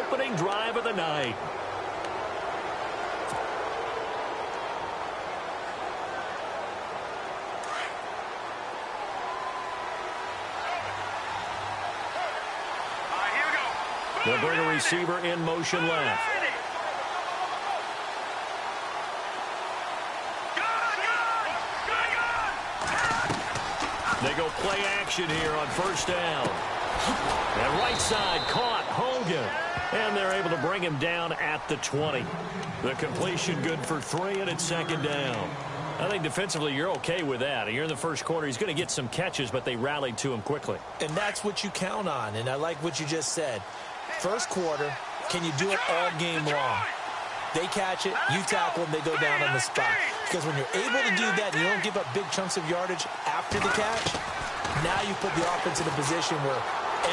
opening drive of the night. They'll bring a receiver in motion left. They go play action here on first down. And right side caught Hogan. And they're able to bring him down at the 20. The completion good for 3, and it's second down. I think defensively you're okay with that. You're in the first quarter. He's going to get some catches, but they rallied to him quickly. And that's what you count on, and I like what you just said. First quarter, can you do it all game long? They catch it, you tackle them, they go down on the spot. Because when you're able to do that and you don't give up big chunks of yardage after the catch, now you put the offense in a position where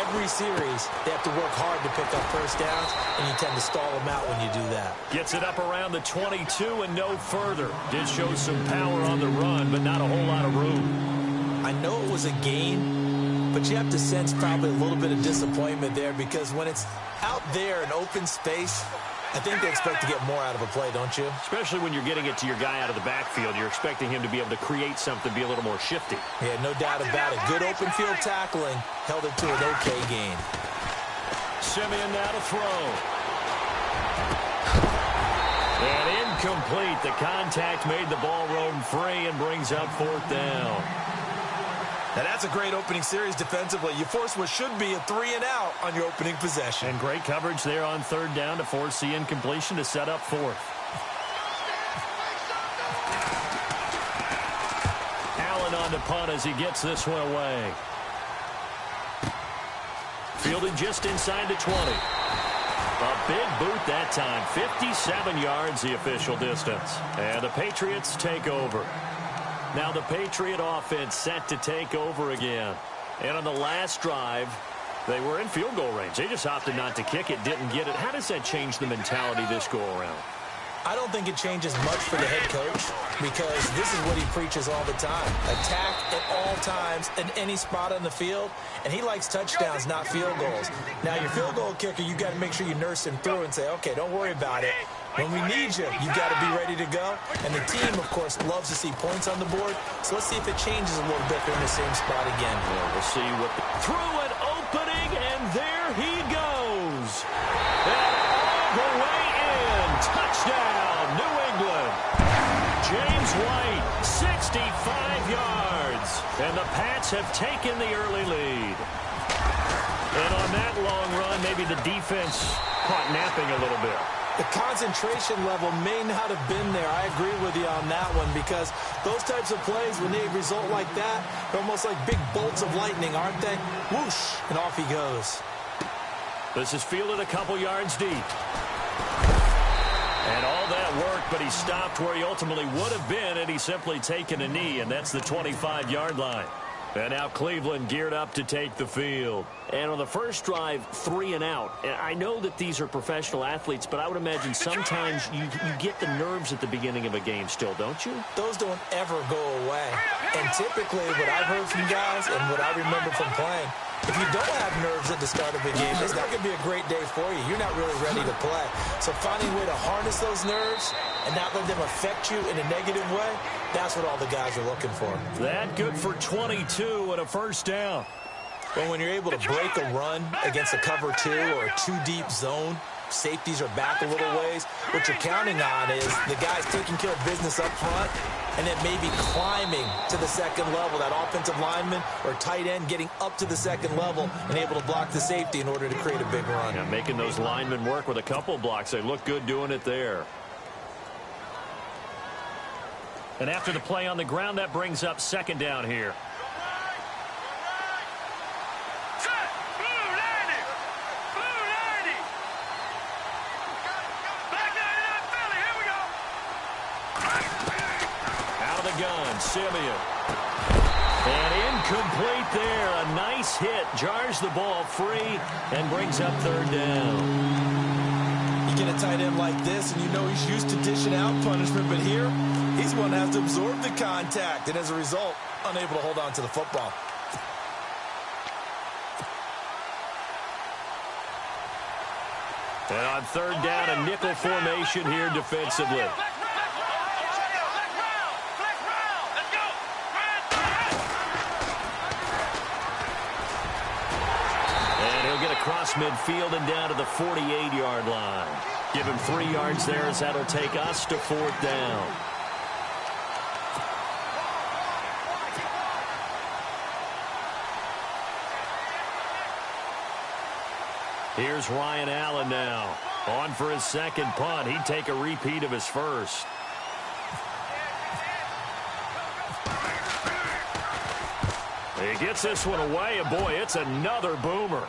every series they have to work hard to pick up first downs, and you tend to stall them out when you do that. Gets it up around the 22 and no further. Did show some power on the run, but not a whole lot of room. I know it was a gain, but you have to sense probably a little bit of disappointment there, because when it's out there in open space, I think they expect to get more out of a play, don't you? Especially when you're getting it to your guy out of the backfield. You're expecting him to be able to create something, be a little more shifty. Yeah, no doubt about it. Good open field tackling held it to an okay gain. Simeon now to throw. And incomplete. The contact made the ball roam free and brings up fourth down. Now that's a great opening series defensively. You force what should be a 3-and-out on your opening possession. And great coverage there on third down to force the incompletion to set up fourth. Allen on to punt as he gets this one away. Fielded just inside the 20. A big boot that time. 57 yards the official distance. And the Patriots take over. Now the Patriot offense set to take over again. And on the last drive, they were in field goal range. They just opted not to kick it, didn't get it. How does that change the mentality this go around? I don't think it changes much for the head coach, because this is what he preaches all the time. Attack at all times in any spot on the field, and he likes touchdowns, not field goals. Now, your field goal kicker, you got to make sure you nurse him through and say, okay, don't worry about it. When we need you, you got to be ready to go. And the team, of course, loves to see points on the board. So let's see if it changes a little bit. They're in the same spot again. Yeah, we'll see what through an opening, and there he goes. And all the way in. Touchdown, New England. James White, 65 yards. And the Pats have taken the early lead. And on that long run, maybe the defense caught napping a little bit. The concentration level may not have been there. I agree with you on that one, because those types of plays, when they result like that, they're almost like big bolts of lightning, aren't they? Whoosh, and off he goes. This is fielded a couple yards deep. And all that worked, but he stopped where he ultimately would have been had he simply taken a knee, and that's the 25-yard line. And now Cleveland geared up to take the field. And on the first drive, 3-and-out. And I know that these are professional athletes, but I would imagine sometimes you get the nerves at the beginning of a game still, don't you? Those don't ever go away. And typically what I've heard from guys and what I remember from playing, if you don't have nerves at the start of a game, it's not going to be a great day for you. You're not really ready to play. So finding a way to harness those nerves and not let them affect you in a negative way, that's what all the guys are looking for. That good for 22 and a first down. But when you're able to break a run against a cover 2 or a 2-deep zone, safeties are back a little ways, what you're counting on is the guys taking care of business up front and then maybe climbing to the second level, that offensive lineman or tight end getting up to the second level and able to block the safety in order to create a big run. Yeah, making those linemen work with a couple blocks. They look good doing it there. And after the play on the ground, that brings up second down here. Simeon. And incomplete there. A nice hit. Jars the ball free and brings up third down. You get a tight end like this, and you know he's used to dishing out punishment, but here, he's one that has to absorb the contact, and as a result, unable to hold on to the football. And on third down, a nickel formation here defensively. And he'll get across midfield and down to the 48-yard line. Give him 3 yards there as that'll take us to fourth down. Here's Ryan Allen now. On for his second punt. He'd take a repeat of his first. He gets this one away, and boy, it's another boomer.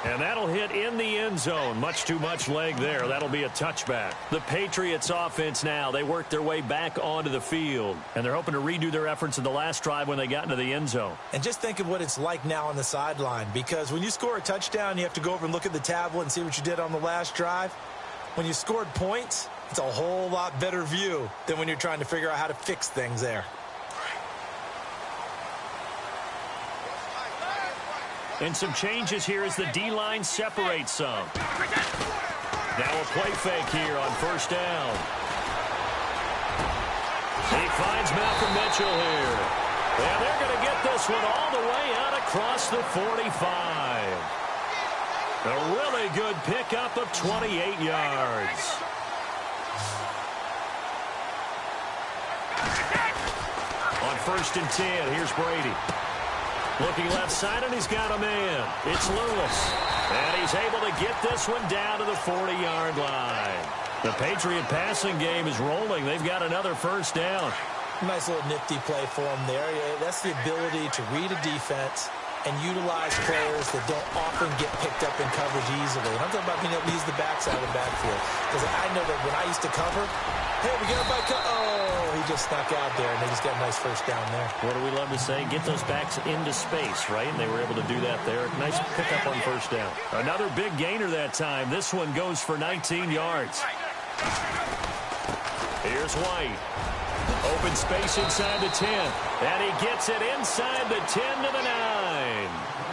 And that'll hit in the end zone. Much too much leg there. That'll be a touchback. The Patriots offense now, they work their way back onto the field. And they're hoping to redo their efforts in the last drive when they got into the end zone. And just think of what it's like now on the sideline. Because when you score a touchdown, you have to go over and look at the tablet and see what you did on the last drive. When you scored points, it's a whole lot better view than when you're trying to figure out how to fix things there. And some changes here as the D-line separates some. Now a play fake here on first down. He finds Malcolm Mitchell here. And they're going to get this one all the way out across the 45. A really good pickup of 28 yards. On first and 10, here's Brady. Looking left side, and he's got a man. It's Lewis. And he's able to get this one down to the 40-yard line. The Patriot passing game is rolling. They've got another first down. Nice little nifty play for him there. That's the ability to read a defense and utilize players that don't often get picked up in coverage easily. And I'm talking about being able to use the backside of the backfield. Because I know that when I used to cover, hey, we got a back. Oh, he just snuck out there, and they just got a nice first down there. What do we love to say? Get those backs into space, right? And they were able to do that there. Nice pickup on first down. Another big gainer that time. This one goes for 19 yards. Here's White. Open space inside the 10. And he gets it inside the 10 to the 9.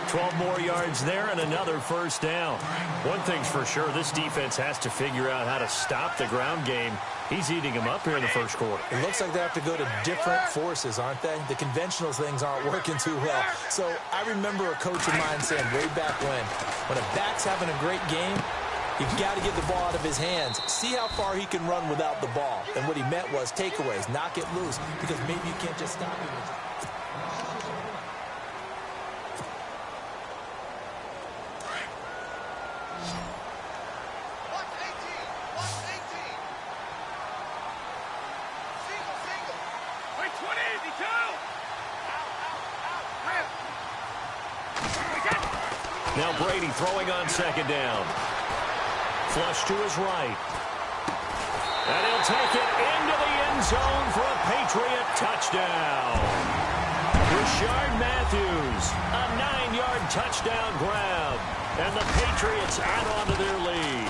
12 more yards there and another first down. One thing's for sure, this defense has to figure out how to stop the ground game. He's eating him up here in the first quarter. It looks like they have to go to different forces, aren't they? The conventional things aren't working too well. So I remember a coach of mine saying way back when a back's having a great game, you've got to get the ball out of his hands. See how far he can run without the ball. And what he meant was takeaways, knock it loose, because maybe you can't just stop him. Now Brady throwing on second down. Flush to his right. And he'll take it into the end zone for a Patriot touchdown. Rishard Matthews, a 9-yard touchdown grab. And the Patriots add on to their lead.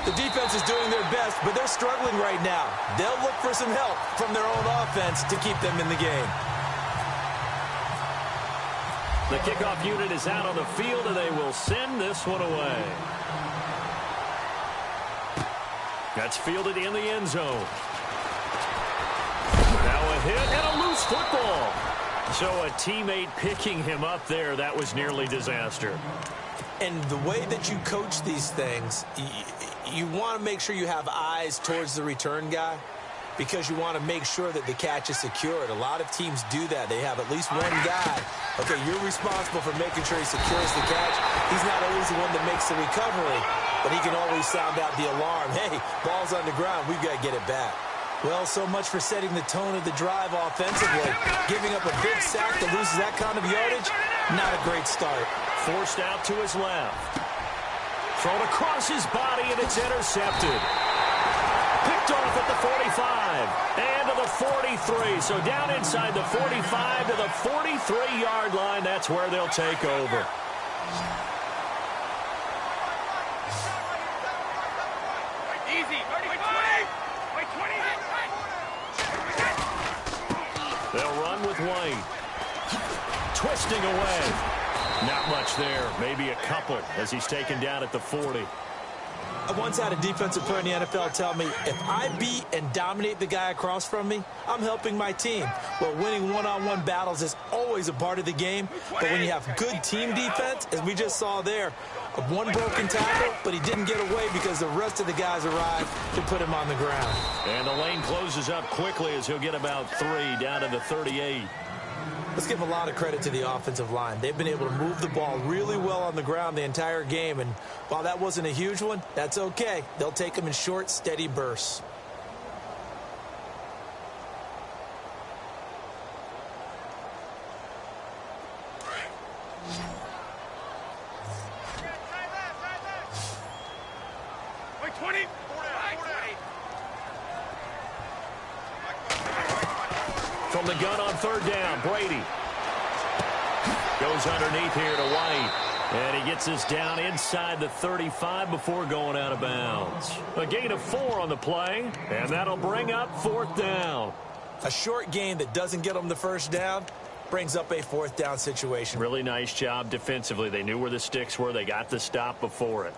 The defense is doing their best, but they're struggling right now. They'll look for some help from their own offense to keep them in the game. The kickoff unit is out on the field, and they will send this one away. That's fielded in the end zone. Now a hit and a loose football. So a teammate picking him up there, that was nearly disaster. And the way that you coach these things, you want to make sure you have eyes towards the return guy, because you want to make sure that the catch is secured. A lot of teams do that. They have at least one guy. Okay, you're responsible for making sure he secures the catch. He's not always the one that makes the recovery, but he can always sound out the alarm. Hey, ball's on the ground. We've got to get it back. Well, so much for setting the tone of the drive offensively. Giving up a big sack that loses that kind of yardage, not a great start. Forced out to his left. Thrown across his body, and it's intercepted. Picked off at the 45 and to the 43. So down inside the 45 to the 43-yard line. That's where they'll take over. They'll run with White. Twisting away. Not much there. Maybe a couple as he's taken down at the 40. I once had a defensive player in the NFL tell me, if I beat and dominate the guy across from me, I'm helping my team. Well, winning one-on-one battles is always a part of the game, but when you have good team defense, as we just saw there, one broken tackle, but he didn't get away because the rest of the guys arrived to put him on the ground. And the lane closes up quickly as he'll get about 3 down to the 38. Let's give a lot of credit to the offensive line. They've been able to move the ball really well on the ground the entire game, and while that wasn't a huge one, that's okay. They'll take them in short, steady bursts. From the gun on 3rd down, Brady goes underneath here to White. And he gets this down inside the 35 before going out of bounds. A gain of 4 on the play, and that'll bring up 4th down. A short gain that doesn't get them the 1st down brings up a 4th down situation. Really nice job defensively. They knew where the sticks were. They got the stop before it.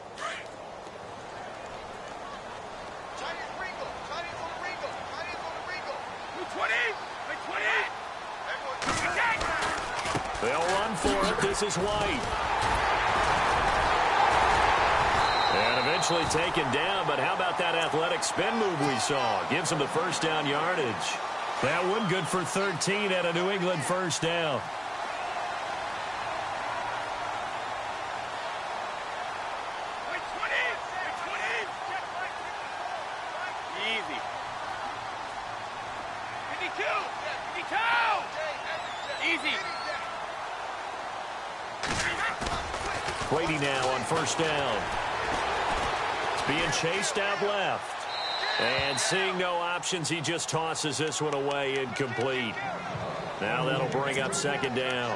They'll run for it. This is White. And eventually taken down, but how about that athletic spin move we saw? Gives him the 1st down yardage. That one good for 13 at a New England 1st down. Easy. 52. Easy. Brady now on 1st down. It's being chased out left. And seeing no options, he just tosses this one away incomplete. Now that'll bring up 2nd down.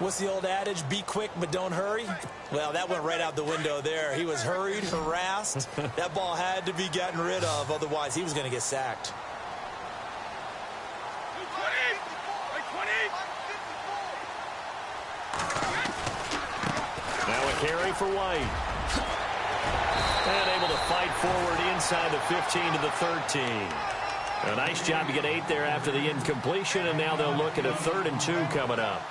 What's the old adage? Be quick, but don't hurry. Well, that went right out the window there. He was hurried, harassed. That ball had to be gotten rid of. Otherwise, he was going to get sacked. Now a carry for White. And able to fight forward inside the 15 to the 13. A nice job to get 8 there after the incompletion, and now they'll look at a 3rd and 2 coming up.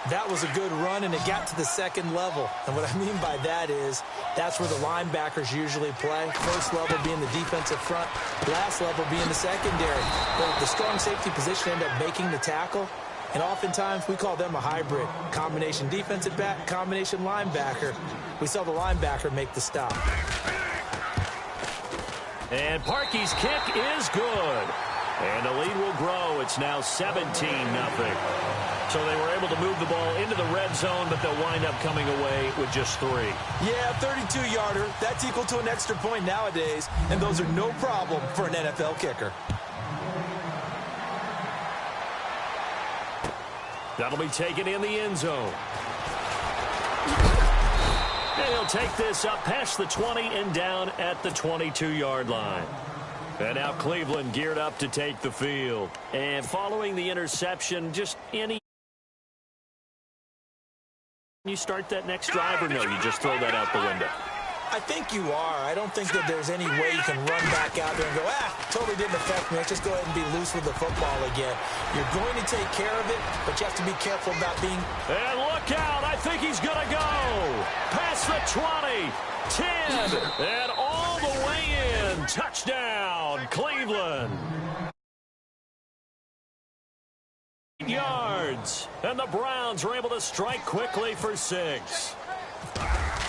That was a good run, and it got to the 2nd level. And what I mean by that is that's where the linebackers usually play. 1st level being the defensive front, last level being the secondary. But the strong safety position ended up making the tackle. And oftentimes we call them a hybrid. Combination defensive back, combination linebacker. We saw the linebacker make the stop. And Parkey's kick is good. And the lead will grow. It's now 17-0. So they were able to move the ball into the red zone, but they'll wind up coming away with just 3. Yeah, 32-yarder. That's equal to an extra point nowadays. And those are no problem for an NFL kicker. That'll be taken in the end zone. And he'll take this up past the 20 and down at the 22-yard line. And now Cleveland geared up to take the field. And following the interception, just any... You start that next drive or no? You just throw that out the window? I think you are. I don't think that there's any way you can run back out there and go, totally didn't affect me. Let's just go ahead and be loose with the football again. You're going to take care of it, but you have to be careful about being... And look out. I think he's going to go. Past the 20, 10, and all the way in. Touchdown, Cleveland. Yards. And the Browns are able to strike quickly for 6.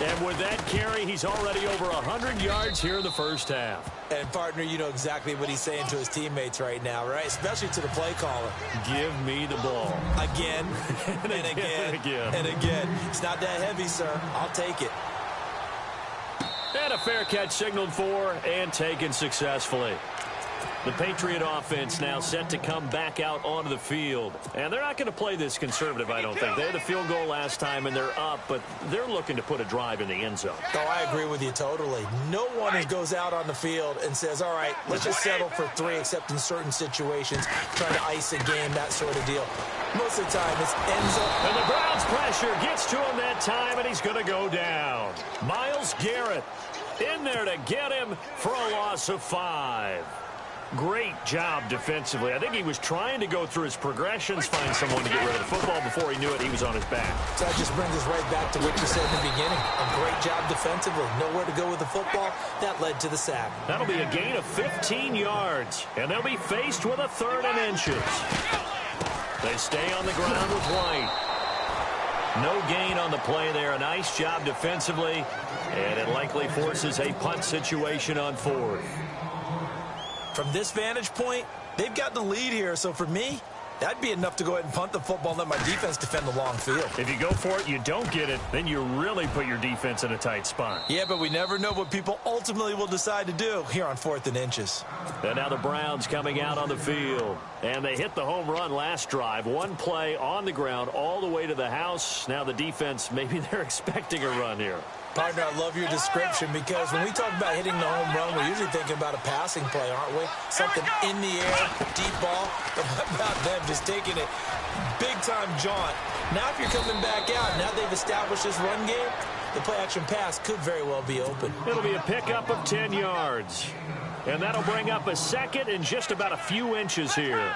And with that carry, he's already over 100 yards here in the 1st half. And, partner, you know exactly what he's saying to his teammates right now, right? Especially to the play caller. Give me the ball. Again, and again, and again. It's not that heavy, sir. I'll take it. And a fair catch signaled for and taken successfully. The Patriot offense now set to come back out onto the field. And they're not going to play this conservative, I don't think. They had the field goal last time, and they're up, but they're looking to put a drive in the end zone. Oh, I agree with you totally. No one who goes out on the field and says, all right, let's just settle for 3, except in certain situations, trying to ice a game, that sort of deal. Most of the time, it's end zone. And the Browns' pressure gets to him that time, and he's going to go down. Myles Garrett in there to get him for a loss of 5. Great job defensively. I think he was trying to go through his progressions, find someone to get rid of the football. Before he knew it, he was on his back. So that just brings us right back to what you said in the beginning. A great job defensively. Nowhere to go with the football. That led to the sack. That'll be a gain of 15 yards, and they'll be faced with a 3rd and inches. They stay on the ground with White. No gain on the play there. A nice job defensively, and it likely forces a punt situation on 4th. From this vantage point, they've gotten the lead here. So for me, that'd be enough to go ahead and punt the football and let my defense defend the long field. If you go for it, you don't get it, then you really put your defense in a tight spot. Yeah, but we never know what people ultimately will decide to do here on 4th and inches. And now the Browns coming out on the field. And they hit the home run last drive. One play on the ground all the way to the house. Now the defense, maybe they're expecting a run here. Partner, I love your description because when we talk about hitting the home run, we're usually thinking about a passing play, aren't we? Something in the air, deep ball. But what about them just taking it big-time jaunt? Now if you're coming back out, now they've established this run game, the play-action pass could very well be open. It'll be a pickup of 10 yards. And that'll bring up a 2nd and just about a few inches here.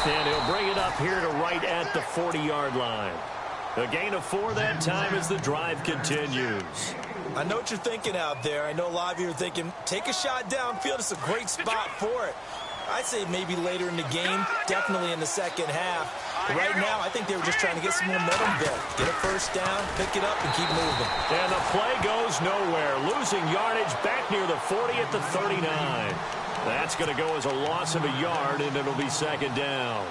And he'll bring it up here to right at the 40-yard line. A gain of 4 that time as the drive continues. I know what you're thinking out there. I know a lot of you are thinking, take a shot downfield. It's a great spot for it. I'd say maybe later in the game, definitely in the second half. But right now, I think they were just trying to get some momentum built. Get a first down, pick it up, and keep moving. And the play goes nowhere. Losing yardage back near the 40 at the 39. That's going to go as a loss of a yard, and it'll be 2nd down.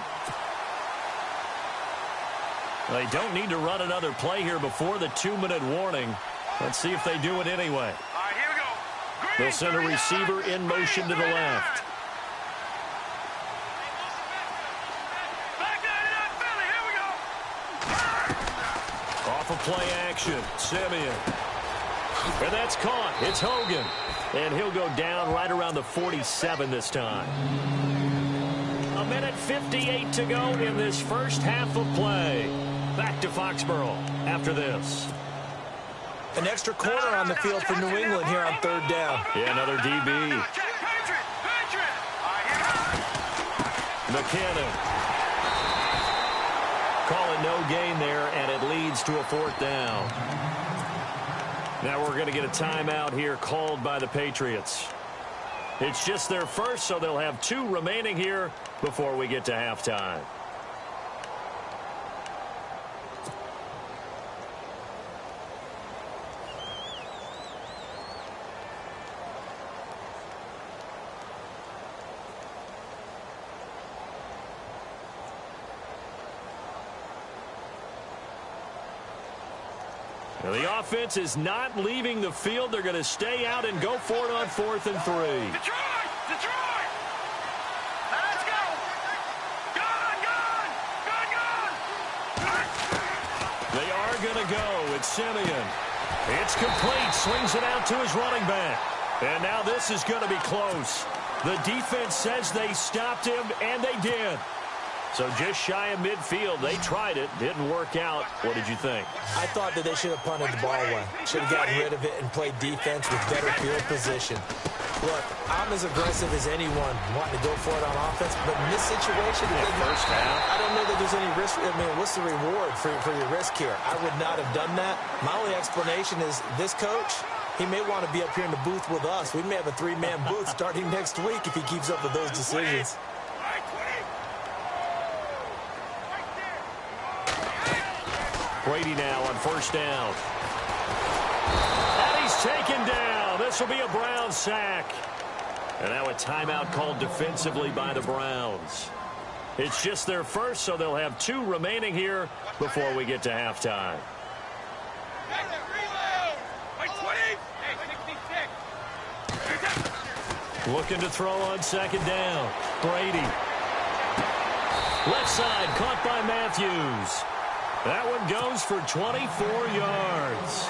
They don't need to run another play here before the 2-minute warning. Let's see if they do it anyway. All right, here we go. They'll send a receiver in motion to the left. Back that up, Philly. Here we go. Off of play action, Simeon. And that's caught. It's Hogan. And he'll go down right around the 47 this time. 1:58 to go in this first half of play. Back to Foxborough after this. An extra corner on the field for New England here on 3rd down. Yeah, another DB. McKinnon. Call it no gain there, and it leads to a 4th down. Now we're going to get a timeout here called by the Patriots. It's just their first, so they'll have 2 remaining here before we get to halftime. Now the offense is not leaving the field. They're going to stay out and go for it on 4th and 3. Detroit! Detroit! Let's go! Gone! Gone! Gone! Gone! They are going to go. It's Simeon. It's complete. Swings it out to his running back. And now this is going to be close. The defense says they stopped him, and they did. So just shy of midfield. They tried it. Didn't work out. What did you think? I thought that they should have punted the ball away. Should have gotten rid of it and played defense with better field position. Look, I'm as aggressive as anyone wanting to go for it on offense, but in this situation, First half. I don't know that there's any risk. I mean, what's the reward for your risk here? I would not have done that. My only explanation is this coach, he may want to be up here in the booth with us. We may have a 3-man booth starting next week if he keeps up with those decisions. Brady now on 1st down. And he's taken down. This will be a Browns sack. And now a timeout called defensively by the Browns. It's just their first, so they'll have 2 remaining here before we get to halftime. Looking to throw on second down. Brady. Left side, caught by Matthews. That one goes for 24 yards.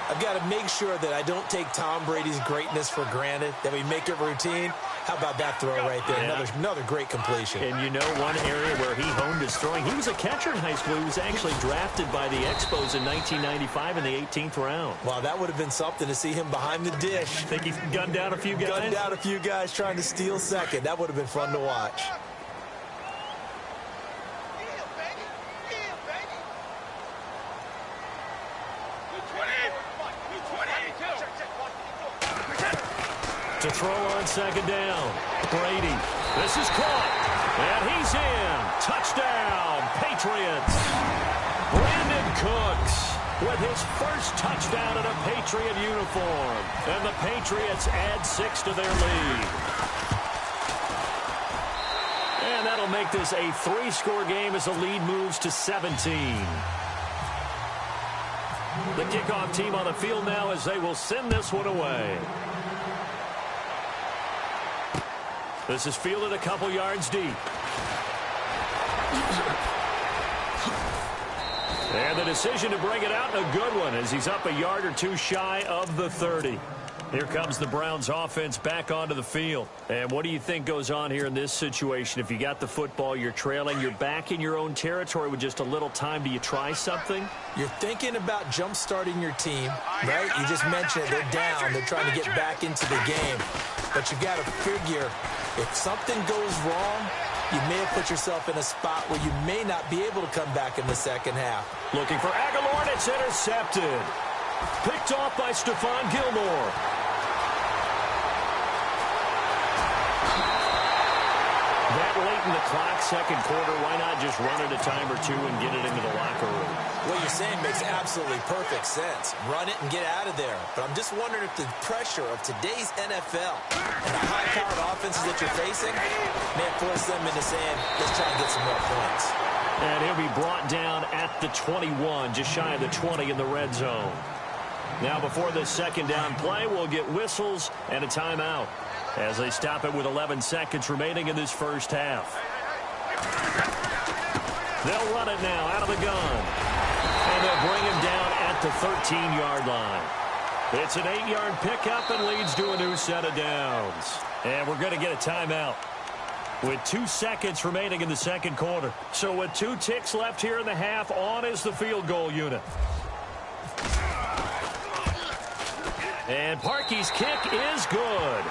I've got to make sure that I don't take Tom Brady's greatness for granted, that we make it routine. How about that throw right there? Yeah. Another great completion. And you know one area where he honed his throwing, he was a catcher in high school. He was actually drafted by the Expos in 1995 in the 18th round. Wow, that would have been something to see him behind the dish. Think he gunned down a few guys? Gunned down a few guys trying to steal second. That would have been fun to watch. To throw on second down. Brady. This is caught. And he's in. Touchdown, Patriots. Brandon Cooks with his first touchdown in a Patriot uniform. And the Patriots add 6 to their lead. And that'll make this a 3-score game as the lead moves to 17. The kickoff team on the field now as they will send this one away. This is fielded a couple yards deep. And the decision to bring it out, a good one, as he's up a yard or 2 shy of the 30. Here comes the Browns offense back onto the field. And what do you think goes on here in this situation? If you got the football, you're trailing, you're back in your own territory with just a little time. Do you try something? You're thinking about jump-starting your team, right? You just mentioned it. They're down. They're trying to get back into the game. But you got to figure, if something goes wrong, you may have put yourself in a spot where you may not be able to come back in the second half. Looking for Aguilar, and it's intercepted. Picked off by Stephon Gilmore. That late in the clock, second quarter, why not just run it a time or 2 and get it into the locker room? What you're saying makes absolutely perfect sense. Run it and get out of there. But I'm just wondering if the pressure of today's NFL and the high-powered offenses that you're facing may force them into saying, let's try and get some more points. And he'll be brought down at the 21, just shy of the 20 in the red zone. Now before this second down play, we'll get whistles and a timeout as they stop it with 11 seconds remaining in this first half. They'll run it now out of the gun. And they'll bring him down at the 13-yard line. It's an 8-yard pickup and leads to a new set of downs. And we're going to get a timeout with 2 seconds remaining in the second quarter. So with 2 ticks left here in the half, on is the field goal unit. And Parkey's kick is good.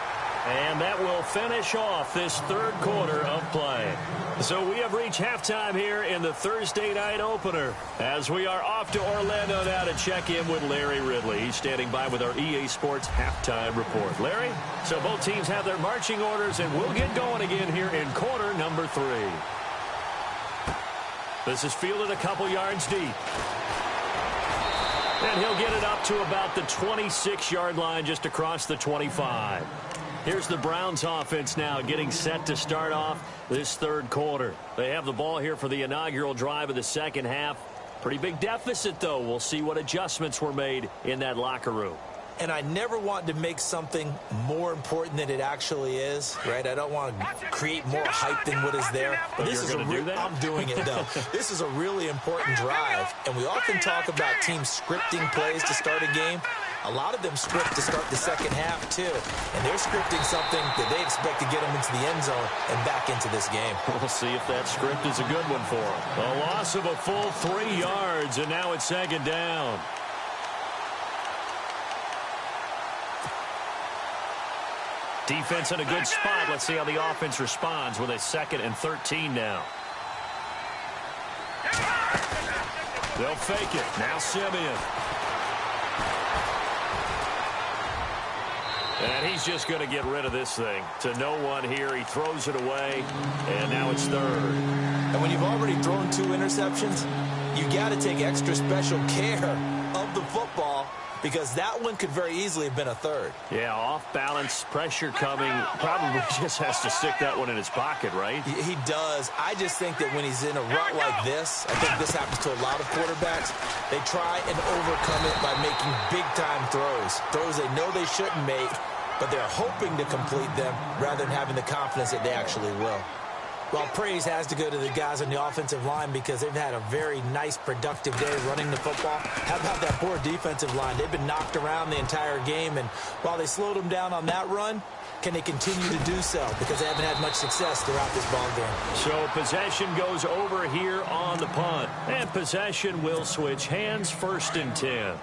And that will finish off this third quarter of play. So we have reached halftime here in the Thursday night opener as we are off to Orlando now to check in with Larry Ridley. He's standing by with our EA Sports halftime report. Larry, so both teams have their marching orders, and we'll get going again here in quarter number 3. This is fielded a couple yards deep. And he'll get it up to about the 26-yard line, just across the 25. Here's the Browns offense now getting set to start off this third quarter. They have the ball here for the inaugural drive of the second half. Pretty big deficit, though. We'll see what adjustments were made in that locker room. And I never want to make something more important than it actually is, right? I don't want to create more hype than what is there. But this is I'm doing it, though. This is a really important drive. And we often talk about teams scripting plays to start a game. A lot of them script to start the second half, too. And they're scripting something that they expect to get them into the end zone and back into this game. We'll see if that script is a good one for them. A loss of a full 3 yards, and now it's second down. Defense in a good spot. Let's see how the offense responds with a 2nd and 13 now. They'll fake it. Now Simeon. And he's just going to get rid of this thing. To no one here. He throws it away, and now it's 3rd. And when you've already thrown 2 interceptions, you got to take extra special care of the football because that one could very easily have been a third. Yeah, off balance, pressure coming. Probably just has to stick that one in his pocket, right? He does. I just think that when he's in a rut like this, I think this happens to a lot of quarterbacks, they try and overcome it by making big-time throws. Throws they know they shouldn't make, but they're hoping to complete them rather than having the confidence that they actually will. Well, praise has to go to the guys on the offensive line because they've had a very nice, productive day running the football. How about that poor defensive line? They've been knocked around the entire game, and while they slowed them down on that run, can they continue to do so? Because they haven't had much success throughout this ball game. So possession goes over here on the punt. And possession will switch hands, 1st and 10.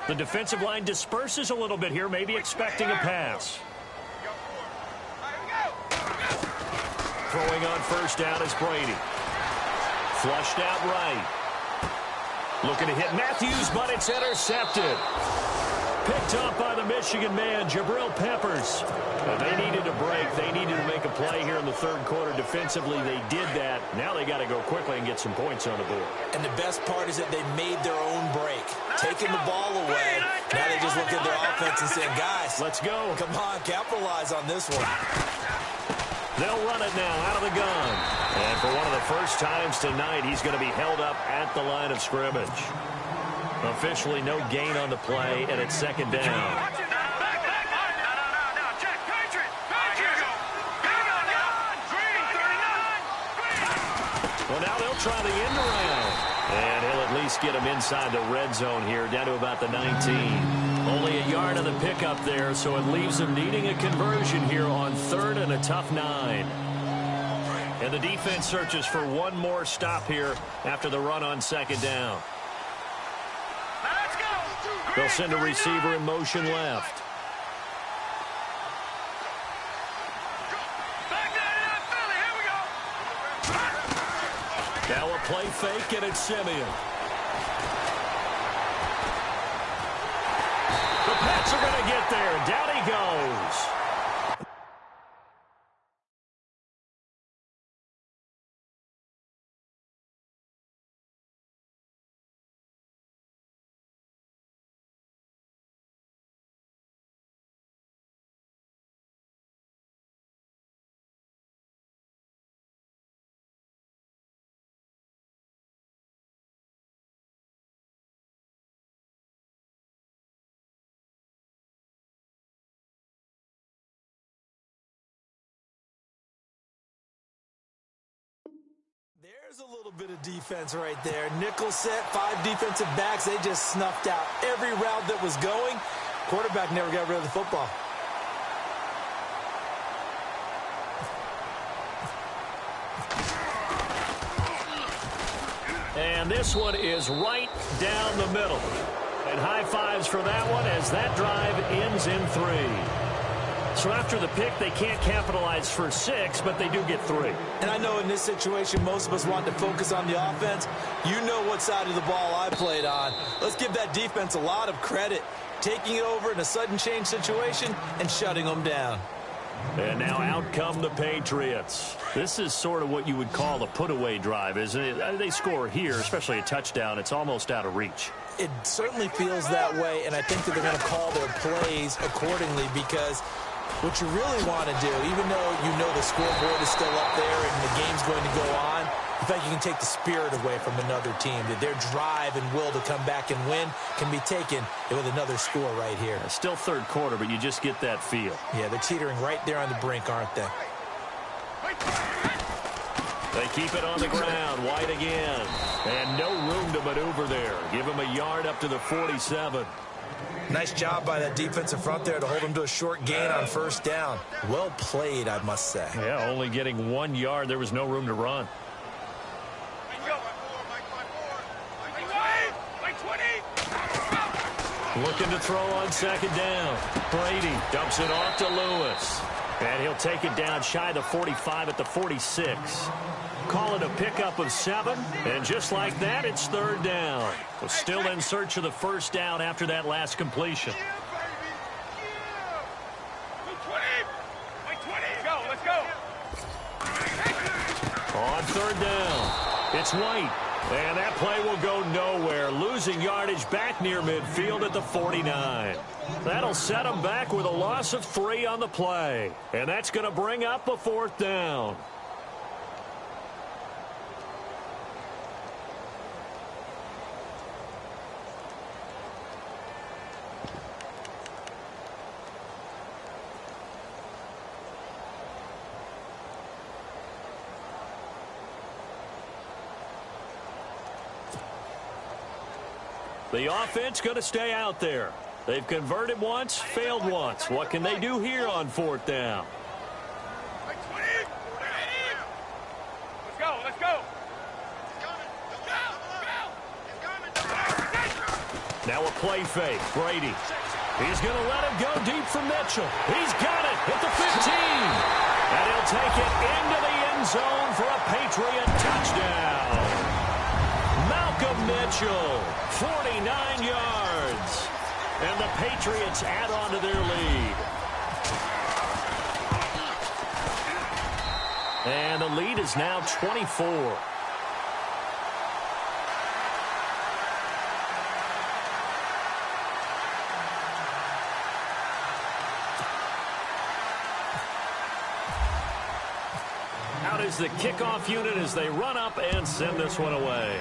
The defensive line disperses a little bit here, maybe expecting a pass. Throwing on 1st down is Brady. Flushed out right. Looking to hit Matthews, but it's intercepted. Picked up by the Michigan man, Jabril Peppers. And they needed a break. They needed to make a play here in the 3rd quarter. Defensively, they did that. Now they got to go quickly and get some points on the board. And the best part is that they made their own break. Taking the ball away. Now they just look at their offense and saying, guys, let's go. Come on, capitalize on this one. They'll run it now out of the gun. And for one of the first times tonight, he's going to be held up at the line of scrimmage. Officially no gain on the play, and it's 2nd down. Well, now they'll try the end around. And he'll at least get him inside the red zone here, down to about the 19. Only a yard on the pickup there, so it leaves them needing a conversion here on 3rd and a tough 9. And the defense searches for one more stop here after the run on 2nd down. They'll send a receiver in motion left. Now a play fake, and it's Simeon. The Pats are going to get there. Down he goes. There's a little bit of defense right there. Nickel set, 5 defensive backs. They just snuffed out every route that was going. Quarterback never got rid of the football. And this one is right down the middle. And high fives for that one as that drive ends in 3. So after the pick, they can't capitalize for 6, but they do get 3. And I know in this situation, most of us want to focus on the offense. You know what side of the ball I played on. Let's give that defense a lot of credit. Taking it over in a sudden change situation and shutting them down. And now out come the Patriots. This is sort of what you would call a put-away drive, isn't it? They score here, especially a touchdown. It's almost out of reach. It certainly feels that way, and I think that they're going to call their plays accordingly because what you really want to do, even though you know the scoreboard is still up there and the game's going to go on, in fact, you can take the spirit away from another team. That their drive and will to come back and win can be taken with another score right here. Still 3rd quarter, but you just get that feel. Yeah, they're teetering right there on the brink, aren't they? They keep it on the ground. White again. And no room to maneuver there. Give him a yard up to the 47. Nice job by that defensive front there to hold them to a short gain on 1st down. Well played, I must say. Yeah, only getting 1 yard. There was no room to run. Looking to throw on 2nd down. Brady dumps it off to Lewis. And he'll take it down shy of the 45 at the 46. Call it a pickup of 7. And just like that, it's 3rd down. So still in search of the 1st down after that last completion. On 3rd down, it's White. And that play will go nowhere, losing yardage back near midfield at the 49. That'll set them back with a loss of 3 on the play. And that's going to bring up a 4th down. The offense going to stay out there. They've converted once, failed once. What can they do here on 4th down? Let's go, let's go. Now a play fake. Brady. He's going to let it go deep from Mitchell. He's got it at the 15. And he'll take it into the end zone for a Patriot touchdown. Malcolm Mitchell, 49 yards. And the Patriots add on to their lead. And the lead is now 24. Out is the kickoff unit as they run up and send this one away.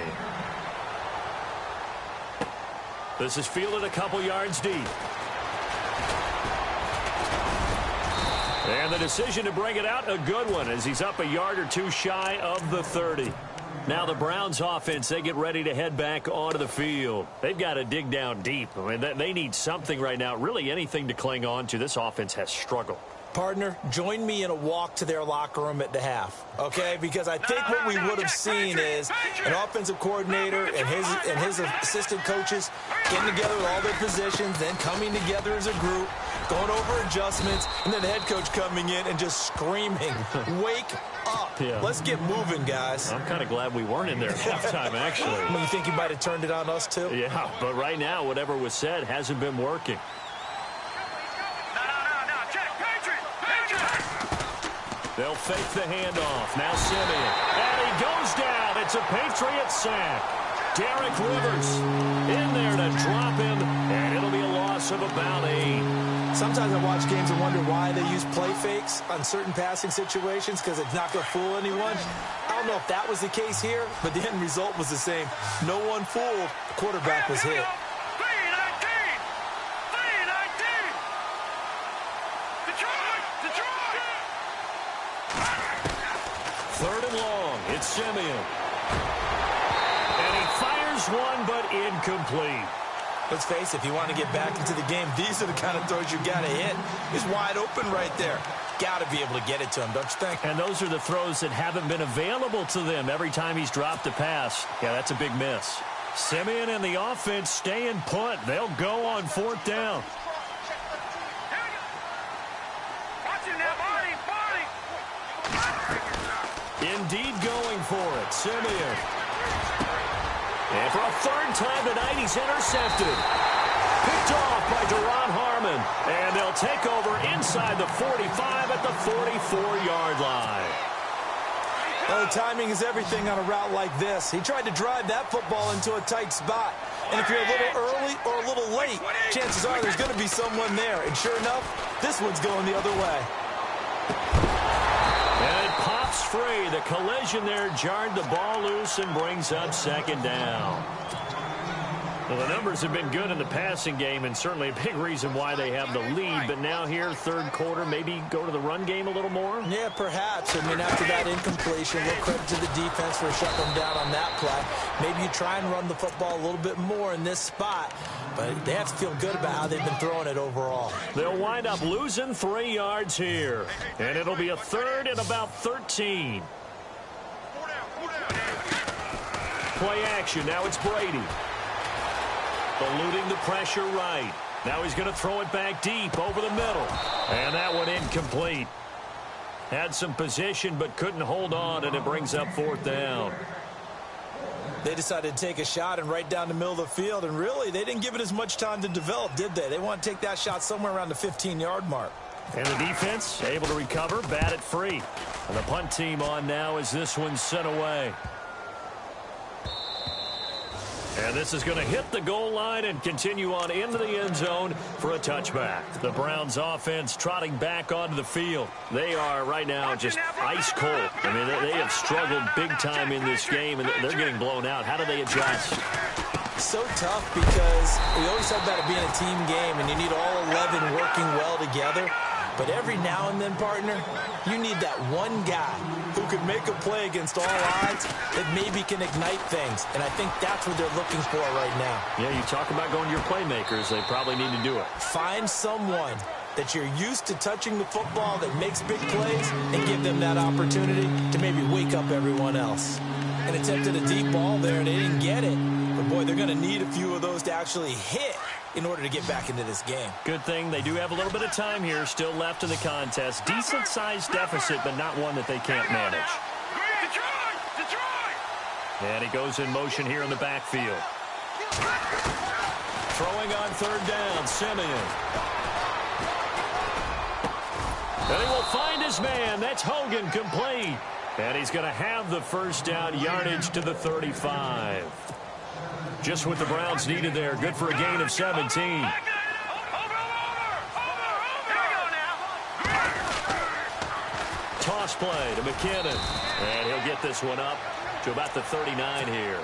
This is fielded a couple yards deep. And the decision to bring it out, a good one, as he's up a yard or two shy of the 30. Now the Browns offense, they get ready to head back onto the field. They've got to dig down deep. I mean, they need something right now, really anything to cling on to. This offense has struggled. Partner, join me in a walk to their locker room at the half, okay? Because I think what we would have seen is an offensive coordinator and his assistant coaches getting together with all their positions, then coming together as a group, going over adjustments, and then the head coach coming in and just screaming, wake up. Yeah. Let's get moving, guys. I'm kind of glad we weren't in there at halftime, actually. I mean, you think you might have turned it on us, too? Yeah, but right now, whatever was said hasn't been working. They'll fake the handoff. Now Simeon. And he goes down. It's a Patriot sack. Derek Rivers in there to drop him, and it'll be a loss of about 8. Sometimes I watch games and wonder why they use play fakes on certain passing situations, because it's not going to fool anyone. I don't know if that was the case here, but the end result was the same. No one fooled. The quarterback was hit. 3rd and long. It's Simeon. And he fires one, but incomplete. Let's face it, if you want to get back into the game, these are the kind of throws you got to hit. He's wide open right there. Got to be able to get it to him, don't you think? And those are the throws that haven't been available to them every time he's dropped a pass. Yeah, that's a big miss. Simeon and the offense stay in punt. They'll go on 4th down. Indeed going for it. Simeon. And for a 3rd time tonight, he's intercepted. Picked off by Duron Harmon. And they'll take over inside the 45 at the 44-yard line. Well, the timing is everything on a route like this. He tried to drive that football into a tight spot. And if you're a little early or a little late, chances are there's going to be someone there. And sure enough, this one's going the other way. And it pops free. The collision there jarred the ball loose and brings up 2nd down. Well, the numbers have been good in the passing game, and certainly a big reason why they have the lead. But now here, 3rd quarter, maybe go to the run game a little more? Yeah, perhaps. I mean, after that incompletion, a little credit to the defense for shutting them down on that play. Maybe you try and run the football a little bit more in this spot. But they have to feel good about how they've been throwing it overall. They'll wind up losing 3 yards here. And it'll be a 3rd and about 13. Play action. Now it's Brady. Eluding the pressure right. Now he's going to throw it back deep over the middle. And that one incomplete. Had some position but couldn't hold on, and it brings up 4th down. They decided to take a shot and right down the middle of the field, and really, they didn't give it as much time to develop, did they? They want to take that shot somewhere around the 15-yard mark. And the defense able to recover, bat it free. And the punt team on now as this one's sent away. And this is going to hit the goal line and continue on into the end zone for a touchback. The Browns offense trotting back onto the field. They are right now just ice cold. I mean, they have struggled big time in this game, and they're getting blown out. How do they adjust? So tough because we always talk about it being a team game, and you need all 11 working well together. But every now and then, partner, you need that one guy who can make a play against all odds that maybe can ignite things. And I think that's what they're looking for right now. Yeah, you talk about going to your playmakers. They probably need to do it. Find someone that you're used to touching the football that makes big plays and give them that opportunity to maybe wake up everyone else. And attempted a deep ball there, and they didn't get it. But, boy, they're going to need a few of those to actually hit in order to get back into this game. Good thing they do have a little bit of time here still left in the contest. Decent-sized deficit, but not one that they can't manage. And he goes in motion here in the backfield. Throwing on third down, Simeon. And he will find his man. That's Hogan, complete. And he's going to have the first down, yardage to the 35. Just what the Browns needed there. Good for a gain of 17. Toss play to McKinnon. And he'll get this one up to about the 39 here.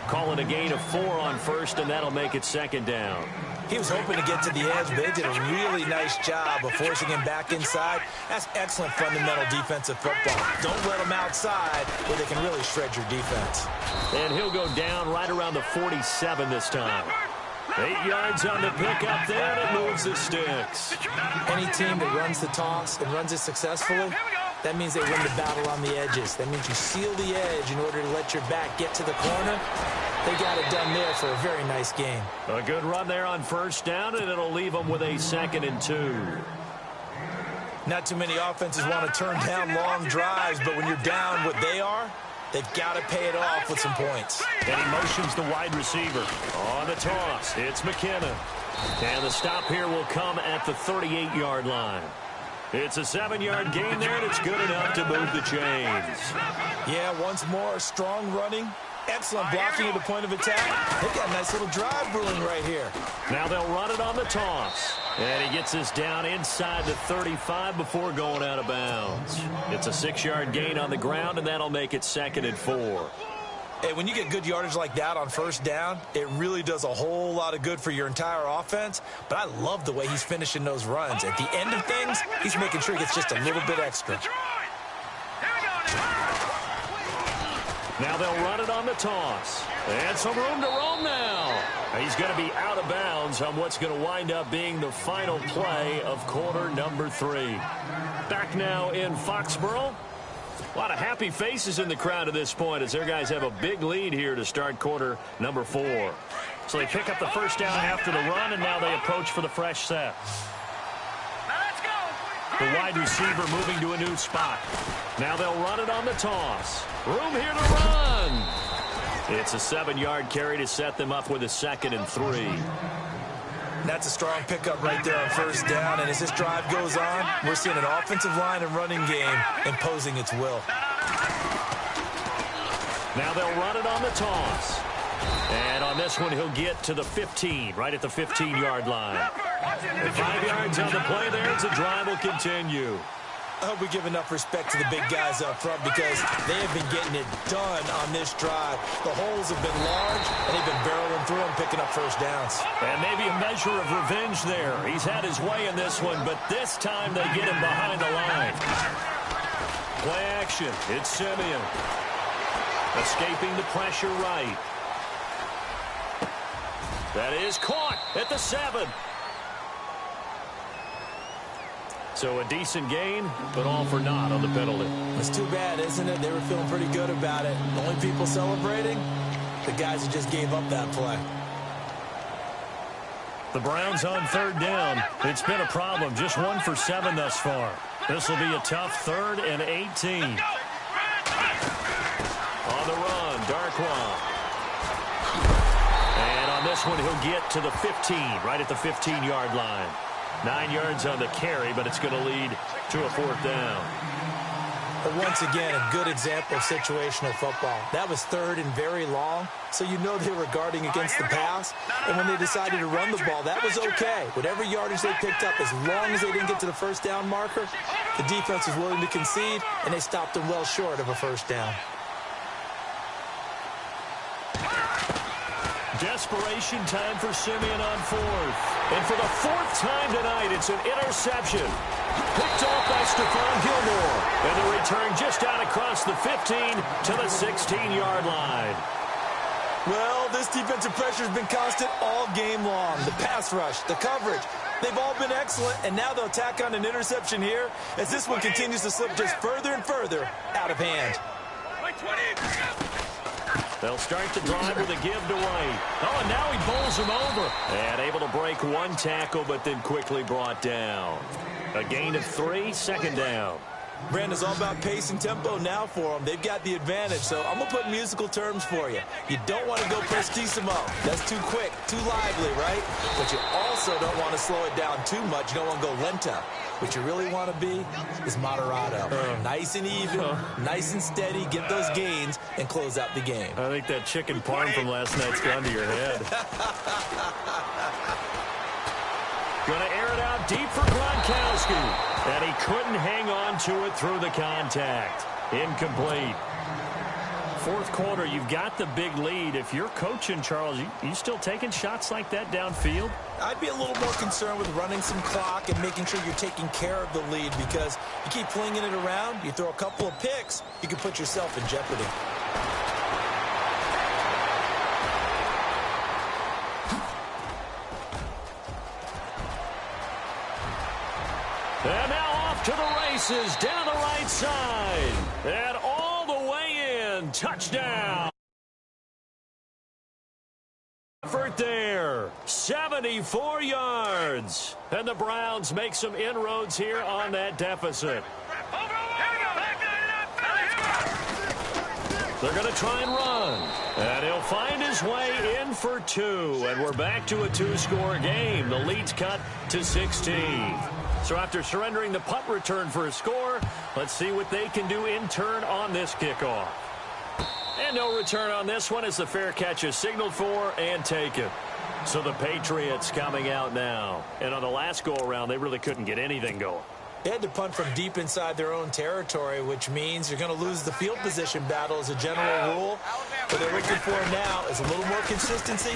Calling a gain of 4 on first, and that'll make it second down. He was hoping to get to the edge, but they did a really nice job of forcing him back inside. That's excellent fundamental defensive football. Don't let him outside where they can really shred your defense. And he'll go down right around the 47 this time. 8 yards on the pickup there, and it moves the sticks. Any team that runs the toss and runs it successfully, that means they win the battle on the edges. That means you seal the edge in order to let your back get to the corner. They got it done there for a very nice game. A good run there on first down, and it'll leave them with a 2nd and 2. Not too many offenses want to turn down long drives, but when you're down what they are, they've got to pay it off with some points. And he motions the wide receiver. On the toss, it's McKinnon. And the stop here will come at the 38-yard line. It's a 7-yard gain there, and it's good enough to move the chains. Yeah, once more, strong running. Excellent blocking at the point of attack. They got a nice little drive brewing right here. Now they'll run it on the toss. And he gets this down inside the 35 before going out of bounds. It's a 6-yard gain on the ground, and that'll make it 2nd and 4. Hey, when you get good yardage like that on first down, it really does a whole lot of good for your entire offense. But I love the way he's finishing those runs. At the end of things, he's making sure he gets just a little bit extra. Now they'll run it on the toss. And some room to roam now. He's going to be out of bounds on what's going to wind up being the final play of quarter number 3. Back now in Foxborough. A lot of happy faces in the crowd at this point as their guys have a big lead here to start quarter number 4. So they pick up the first down after the run, and now they approach for the fresh set. The wide receiver moving to a new spot. Now they'll run it on the toss. Room here to run. It's a 7-yard carry to set them up with a 2nd and 3. That's a strong pickup right there on first down. And as this drive goes on, we're seeing an offensive line and running game imposing its will. Now they'll run it on the toss. And on this one, he'll get to the 15, right at the 15-yard line. 5 yards on the play there as the drive will continue. I hope we give enough respect to the big guys up front because they have been getting it done on this drive. The holes have been large, and they've been barreling through them, picking up first downs. And maybe a measure of revenge there. He's had his way in this one, but this time they get him behind the line. Play action. It's Simeon. Escaping the pressure right. That is caught at the 7. So a decent gain, but all for naught on the penalty. It's too bad, isn't it? They were feeling pretty good about it. The only people celebrating, the guys who just gave up that play. The Browns on third down. It's been a problem. Just 1 for 7 thus far. This will be a tough 3rd and 18. On the run, Darkwa. And on this one, he'll get to the 15, right at the 15-yard line. 9 yards on the carry, but it's going to lead to a 4th down. But once again, a good example of situational football. That was third and very long, so you know they were guarding against the pass. And when they decided to run the ball, that was okay. Whatever yardage they picked up, as long as they didn't get to the first down marker, the defense was willing to concede, and they stopped them well short of a first down. Desperation time for Simeon on fourth. And for the fourth time tonight, it's an interception. Picked off by Stephon Gilmore. And the return just out across the 15 to the 16-yard line. Well, this defensive pressure has been constant all game long. The pass rush, the coverage, they've all been excellent, and now they'll tack on an interception here as this one continues to slip just further and further out of hand. They'll start the drive with a give to White. Oh, and now he bowls him over. And able to break one tackle, but then quickly brought down. A gain of 3, second down. Brandon, it's all about pace and tempo now for them. They've got the advantage, so I'm going to put musical terms for you. You don't want to go prestissimo. That's too quick, too lively, right? But you also don't want to slow it down too much. You don't want to go lento. What you really want to be is moderato. Nice and even, nice and steady, get those gains, and close out the game. I think that chicken parm from last night's gone to your head. Going to air it out deep for Gronkowski. And he couldn't hang on to it through the contact. Incomplete. Fourth quarter, you've got the big lead. If you're coaching, Charles, you still taking shots like that downfield? I'd be a little more concerned with running some clock and making sure you're taking care of the lead, because you keep flinging it around, you throw a couple of picks, you can put yourself in jeopardy. And now off to the races, down the right side. And all the way in. Touchdown. Effort there. 74 yards. And the Browns make some inroads here on that deficit. They're going to try and run. And he'll find his way in for 2. And we're back to a 2-score game. The lead's cut to 16. So after surrendering the punt return for a score, let's see what they can do in turn on this kickoff. And no return on this one as the fair catch is signaled for and taken. So the Patriots coming out now. And on the last go-around, they really couldn't get anything going. They had to punt from deep inside their own territory, which means you're going to lose the field position battle as a general rule. What they're looking for now is a little more consistency,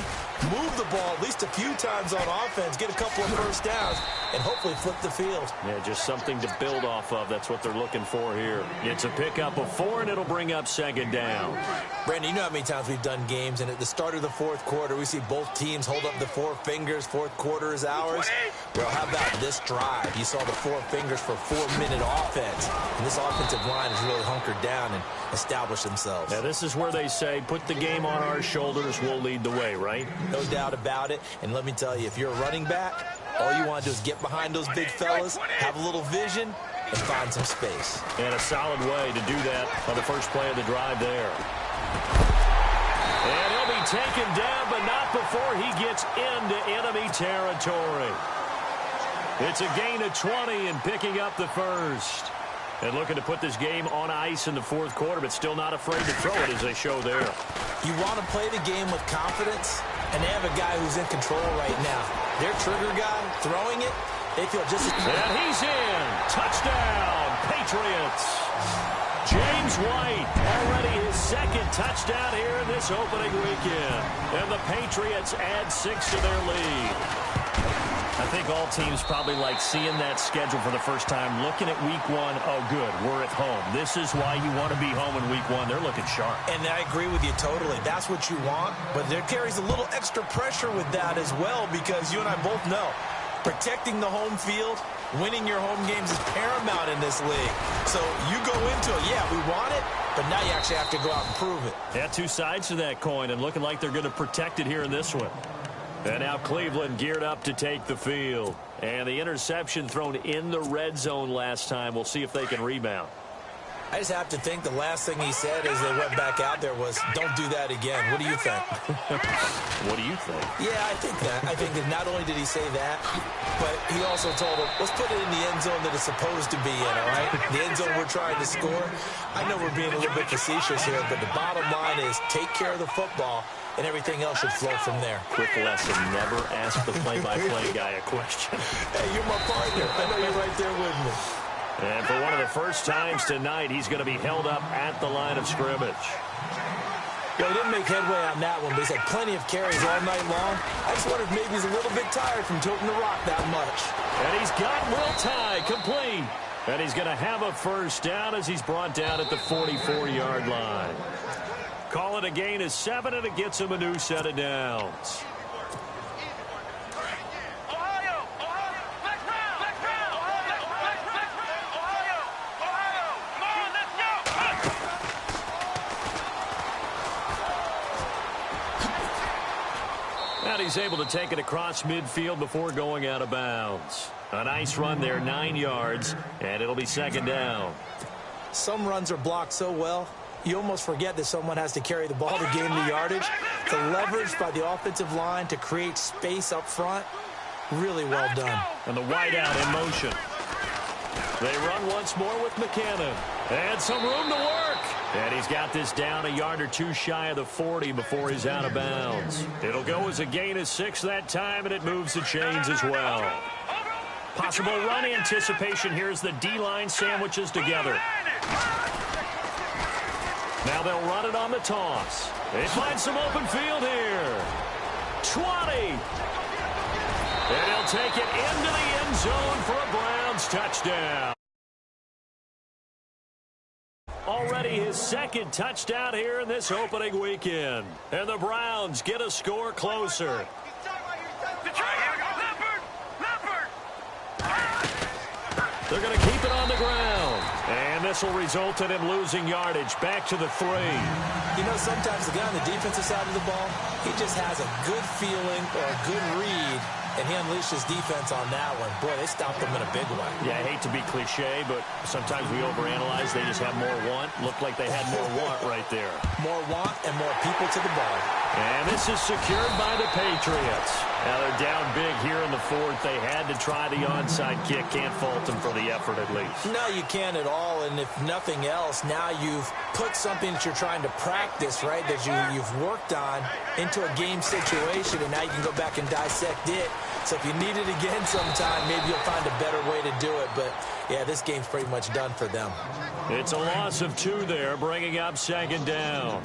move the ball at least a few times on offense, get a couple of first downs, and hopefully flip the field. Yeah, just something to build off of. That's what they're looking for here. It's a pickup of 4, and it'll bring up second down. Brandon, you know how many times we've done games, and at the start of the fourth quarter, we see both teams hold up the 4 fingers, fourth quarter is ours. Well, how about this drive? You saw the 4 fingers for 4-minute offense, and this offensive line has really hunkered down and established themselves. Now, this is where they say, put the game on our shoulders, we'll lead the way, right? No doubt about it, and let me tell you, if you're a running back, all you want to do is get behind those big fellas, have a little vision, and find some space. And a solid way to do that on the first play of the drive there. And he'll be taken down, but not before he gets into enemy territory. It's a gain of 20 and picking up the first. And looking to put this game on ice in the fourth quarter, but still not afraid to throw it as they show there. You want to play the game with confidence, and they have a guy who's in control right now. Their trigger guy throwing it, they feel just as... And he's in. Touchdown, Patriots. James White, already his second touchdown here in this opening weekend. And the Patriots add 6 to their lead. I think all teams probably like seeing that schedule for the first time, looking at week 1. Oh, good, we're at home. This is why you want to be home in week 1. They're looking sharp. And I agree with you totally. That's what you want, but there carries a little extra pressure with that as well, because you and I both know protecting the home field, winning your home games is paramount in this league. So you go into it, yeah, we want it, but now you actually have to go out and prove it. Yeah, 2 sides to that coin, and looking like they're going to protect it here in this one. And now Cleveland geared up to take the field. And the interception thrown in the red zone last time. We'll see if they can rebound. I just have to think the last thing he said as they went back out there was, don't do that again. What do you think? What do you think? Yeah, I think that. I think that not only did he say that, but he also told him, let's put it in the end zone that it's supposed to be in, all right? The end zone we're trying to score. I know we're being a little bit facetious here, but the bottom line is take care of the football, and everything else should flow from there. Quick lesson, never ask the play-by-play guy a question. Hey, you're my partner. I know you're right there with me. And for one of the first times tonight, he's going to be held up at the line of scrimmage. Well, he didn't make headway on that one, but he's had plenty of carries all night long. I just wonder if maybe he's a little bit tired from tilting the rock that much. And he's got Will Tye complete. And he's going to have a first down as he's brought down at the 44-yard line. Call it a gain of 7, and it gets him a new set of downs. And he's able to take it across midfield before going out of bounds. A nice run there, 9 yards, and it'll be second down. Some runs are blocked so well, you almost forget that someone has to carry the ball to gain the yardage. The leverage by the offensive line to create space up front, really well done. And the wideout in motion. They run once more with McKinnon. And some room to work. And he's got this down a yard or two shy of the 40 before he's out of bounds. It'll go as a gain of 6 that time, and it moves the chains as well. Possible run anticipation here as the D-line sandwiches together. Now they'll run it on the toss. They find some open field here. 20. And he'll take it into the end zone for a Browns touchdown. Already his second touchdown here in this opening weekend. And the Browns get a score closer. They're going to keep it on the ground. And this will result in him losing yardage back to the 3. You know, sometimes the guy on the defensive side of the ball, he just has a good feeling or a good read, and he unleashed his defense on that one. Boy, they stopped him in a big way. Yeah, I hate to be cliche, but sometimes we overanalyze. They just have more want. Looked like they had more want right there. More want and more people to the ball. And this is secured by the Patriots. Now they're down big here in the 4th. They had to try the onside kick. Can't fault them for the effort at least. No, you can't at all. And if nothing else, now you've put something that you're trying to practice, right, that you've worked on into a game situation, and now you can go back and dissect it. So if you need it again sometime, maybe you'll find a better way to do it. But, yeah, this game's pretty much done for them. It's a loss of 2 there, bringing up second down.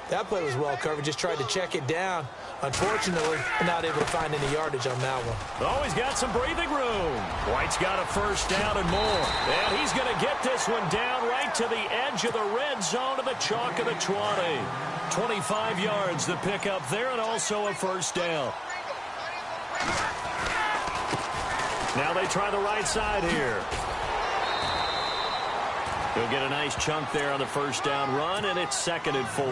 That play was well covered. Just tried to check it down. Unfortunately, not able to find any yardage on that one. Oh, he's got some breathing room. White's got a first down and more. And he's going to get this one down right to the edge of the red zone of the chalk of the 20. 25 yards the pickup there, and also a first down. Now they try the right side here. He'll get a nice chunk there on the first down run, and it's 2nd and 4.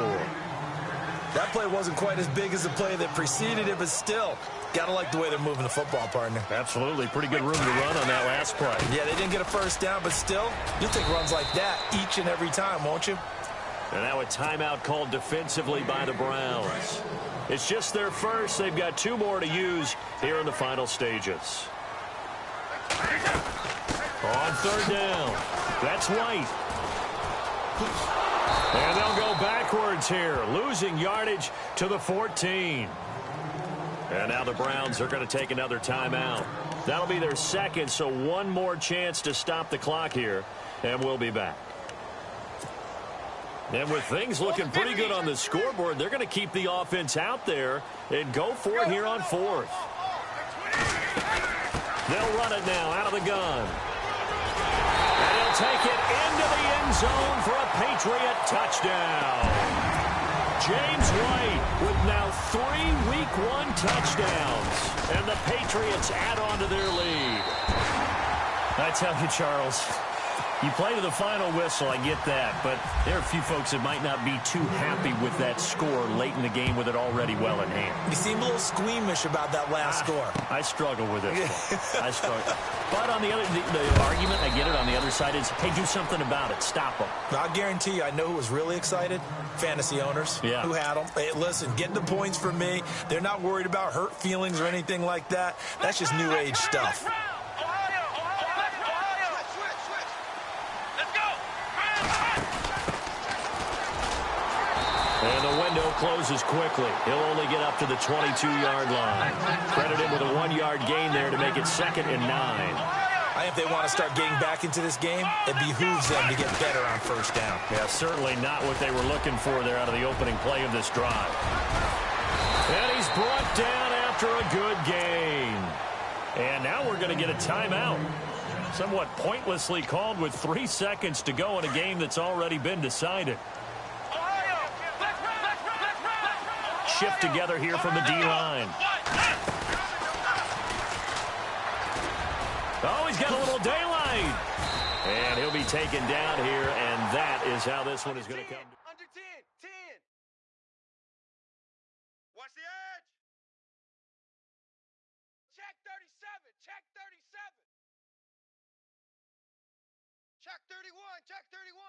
That play wasn't quite as big as the play that preceded it, but still, got to like the way they're moving the football, partner. Absolutely. Pretty good room to run on that last play. Yeah, they didn't get a first down, but still, you'll take runs like that each and every time, won't you? And now a timeout called defensively by the Browns. It's just their first. They've got 2 more to use here in the final stages. On 3rd down, that's White. And they'll go backwards here, losing yardage to the 14. And now the Browns are going to take another timeout. That'll be their 2nd, so 1 more chance to stop the clock here, and we'll be back. And with things looking pretty good on the scoreboard, they're going to keep the offense out there and go for it here on 4th. They'll run it now out of the gun. And he'll take it into the end zone for a Patriot touchdown. James White with now 3 Week 1 touchdowns. And the Patriots add on to their lead. I tell you, Charles, You play to the final whistle, I get that, but there are a few folks that might not be too happy with that score late in the game with it already well in hand. You seem a little squeamish about that last score. I struggle with this one. I struggle. But on the argument, I get it, on the other side is, hey, do something about it. Stop them. I guarantee you, I know who was really excited. Fantasy owners who had them. Hey, listen, getting the points from me. They're not worried about hurt feelings or anything like that. That's just new age stuff. And the window closes quickly. He'll only get up to the 22-yard line. Credit him with a 1-yard gain there to make it 2nd and 9. I think if they want to start getting back into this game, it behooves them to get better on first down. Yeah, certainly not what they were looking for there out of the opening play of this drive. And he's brought down after a good gain. And now we're going to get a timeout. Somewhat pointlessly called with 3 seconds to go in a game that's already been decided. Shift together here from the D-line. Oh, he's got a little daylight. And he'll be taken down here, and that is how this one is going to come. Under 10, 10. Watch the edge. Check 37, check 37. Check 31, check 31.